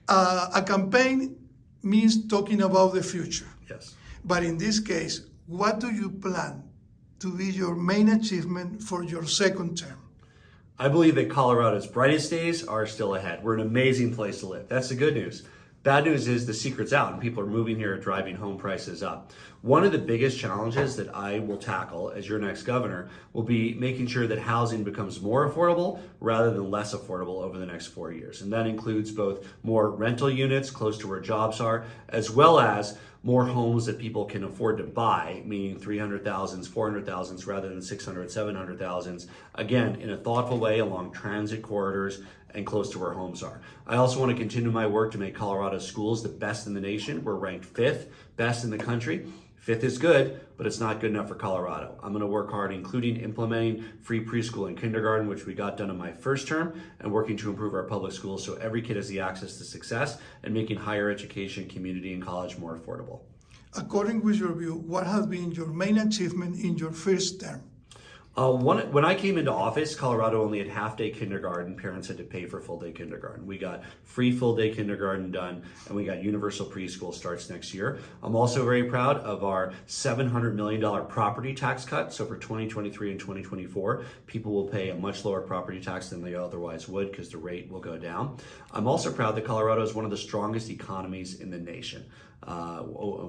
A campaign means talking about the future. Yes. But in this case, what do you plan to be your main achievement for your second term? I believe that Colorado's brightest days are still ahead. We're an amazing place to live. That's the good news. Bad news is the secret's out and people are moving here, driving home prices up. One of the biggest challenges that I will tackle as your next governor will be making sure that housing becomes more affordable rather than less affordable over the next 4 years. And that includes both more rental units close to where jobs are, as well as more homes that people can afford to buy, meaning 300,000s, 400,000s rather than 600, 700,000s, again, in a thoughtful way along transit corridors and close to where homes are. I also want to continue my work to make Colorado's schools the best in the nation. We're ranked 5th best in the country. 5th is good, but it's not good enough for Colorado. I'm going to work hard, including implementing free preschool and kindergarten, which we got done in my first term, and working to improve our public schools so every kid has the access to success and making higher education, community, and college more affordable. According with your view, what has been your main achievement in your first term? When I came into office, Colorado only had half-day kindergarten. Parents had to pay for full-day kindergarten. We got free full-day kindergarten done, and we got universal preschool starts next year. I'm also very proud of our $700 million property tax cut. So for 2023 and 2024, people will pay a much lower property tax than they otherwise would because the rate will go down. I'm also proud that Colorado is one of the strongest economies in the nation.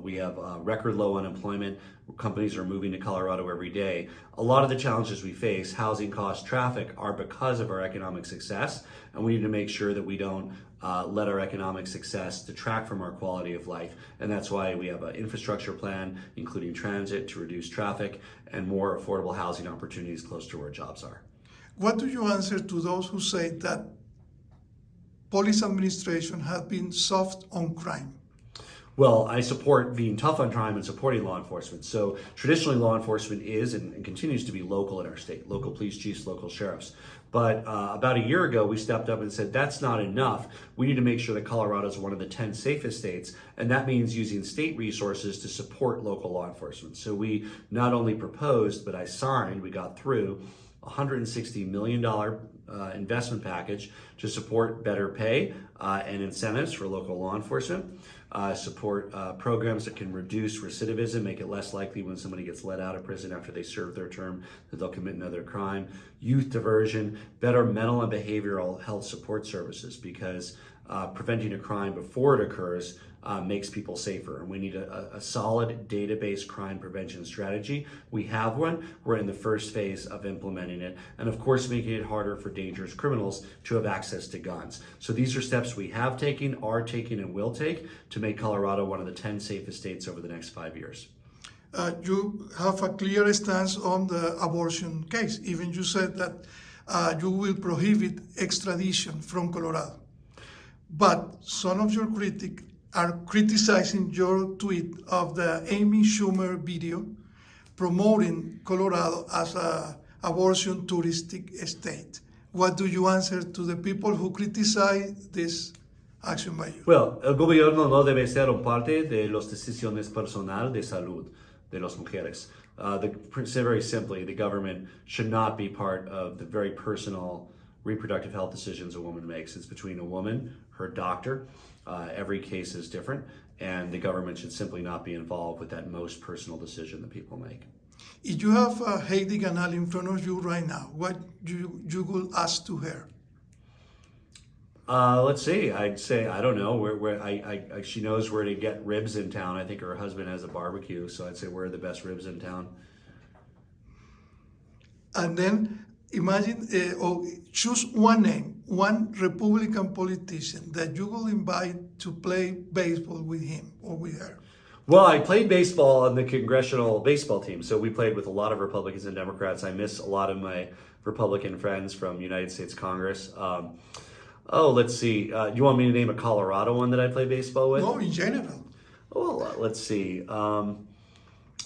We have record low unemployment. Companies are moving to Colorado every day. A lot of the challenges we face, housing costs, traffic, are because of our economic success, and we need to make sure that we don't let our economic success detract from our quality of life. And that's why we have an infrastructure plan, including transit, to reduce traffic and more affordable housing opportunities close to where jobs are. What do you answer to those who say that Polis administration has been soft on crime? Well, I support being tough on crime and supporting law enforcement. So traditionally law enforcement is and continues to be local in our state, local police chiefs, local sheriffs. But about a year ago, we stepped up and said, that's not enough. We need to make sure that Colorado is one of the 10 safest states. And that means using state resources to support local law enforcement. So we not only proposed, but I signed, we got through $160 million investment package to support better pay and incentives for local law enforcement. Support programs that can reduce recidivism, make it less likely when somebody gets let out of prison after they serve their term that they'll commit another crime. Youth diversion, better mental and behavioral health support services, because preventing a crime before it occurs makes people safer. And we need a solid database crime prevention strategy. We have one. We're in the first phase of implementing it. And of course, making it harder for dangerous criminals to have access to guns. So these are steps we have taken, are taking, and will take to make Colorado one of the 10 safest states over the next 5 years. You have a clear stance on the abortion case. Even you said that you will prohibit extradition from Colorado. But some of your critics are criticizing your tweet of the Amy Schumer video promoting Colorado as an abortion touristic state. What do you answer to the people who criticize this action by you? Well, el gobierno no debe ser parte de las decisiones personal de salud de las mujeres. Very simply, the government should not be part of the very personal reproductive health decisions a woman makes. It's between a woman, her doctor. Every case is different, and the government should simply not be involved with that most personal decision that people make. If you have Heidi Ganal in front of you right now, what you will ask to her? Let's see. I'd say, I don't know, she knows where to get ribs in town. I think her husband has a barbecue, so I'd say where are the best ribs in town. And then imagine, choose one name, one Republican politician that you will invite to play baseball with him or with her. Well, I played baseball on the congressional baseball team, so we played with a lot of Republicans and Democrats. I miss a lot of my Republican friends from United States Congress. Let's see. Do you want me to name a Colorado one that I play baseball with? No, in general. Well, let's see.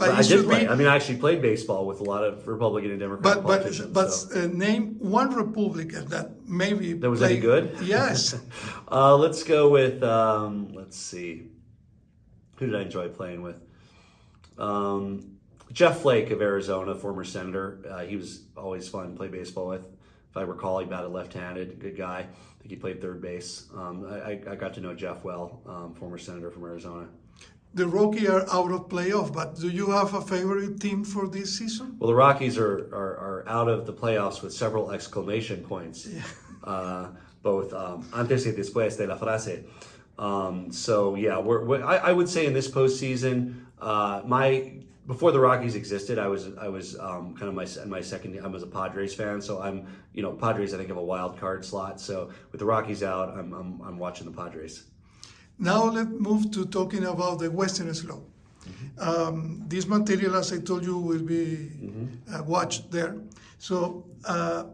I did play. I actually played baseball with a lot of Republican and Democrat politicians. But name one Republican that maybe that was any good. Yes. Let's go with. Let's see. Who did I enjoy playing with? Jeff Flake of Arizona, former senator. He was always fun to play baseball with. If I recall, he batted left-handed, good guy. I think he played third base. I got to know Jeff well, former senator from Arizona. The Rockies are out of playoff, but do you have a favorite team for this season? Well, the Rockies are out of the playoffs with several exclamation points. Yeah. Both antes y después de la frase. So yeah, I would say in this postseason, before the Rockies existed, I was kind of my second. I was a Padres fan, so I'm Padres. I think have a wild card slot. So with the Rockies out, I'm watching the Padres. Now let's move to talking about the Western slope. This material, as I told you, will be watched there. So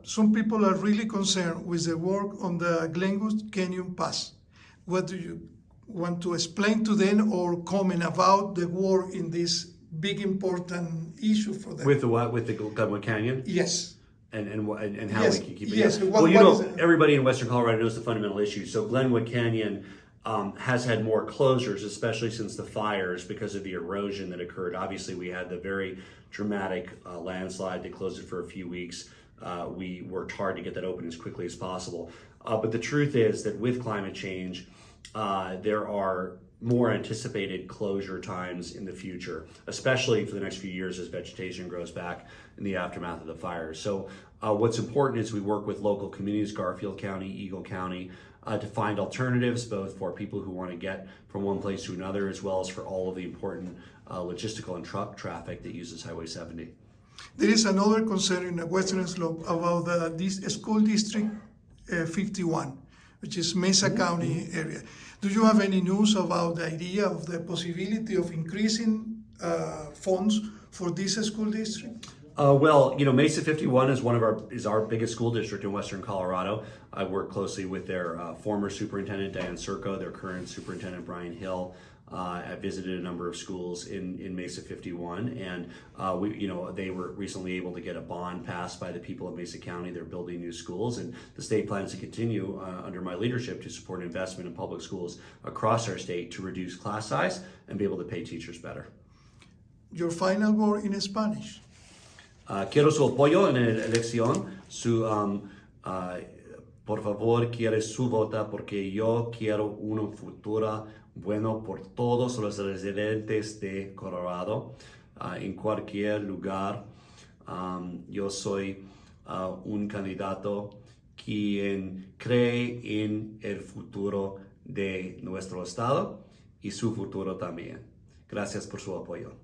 some people are really concerned with the work on the Glenwood Canyon Pass. What do you want to explain to them or comment about the work in this big important issue for them? With the what? With the Glenwood Canyon? Yes. And how Yes, we can keep it. yes. Well, everybody in Western Colorado knows the fundamental issue. So Glenwood Canyon has had more closures, especially since the fires, because of the erosion that occurred. Obviously, we had the very dramatic landslide that closed it for a few weeks. We worked hard to get that open as quickly as possible. But the truth is that with climate change, there are more anticipated closure times in the future, especially for the next few years as vegetation grows back in the aftermath of the fires. So what's important is we work with local communities, Garfield County, Eagle County, to find alternatives, both for people who want to get from one place to another, as well as for all of the important logistical and truck traffic that uses Highway 70. There is another concern in the Western Slope about this school district 51, which is Mesa County area. Do you have any news about the idea of the possibility of increasing funds for this school district? Well, Mesa 51 is our biggest school district in Western Colorado. I work closely with their former superintendent, Diane Circo, their current superintendent, Brian Hill. I visited a number of schools in Mesa 51, and they were recently able to get a bond passed by the people of Mesa County. They're building new schools, and the state plans to continue under my leadership to support investment in public schools across our state to reduce class size and be able to pay teachers better. Your final word in Spanish. Quiero su apoyo en la elección. Por favor, quiere su vota porque yo quiero un futuro bueno por todos los residentes de Colorado. En cualquier lugar, yo soy un candidato quien cree en el futuro de nuestro estado y su futuro también. Gracias por su apoyo.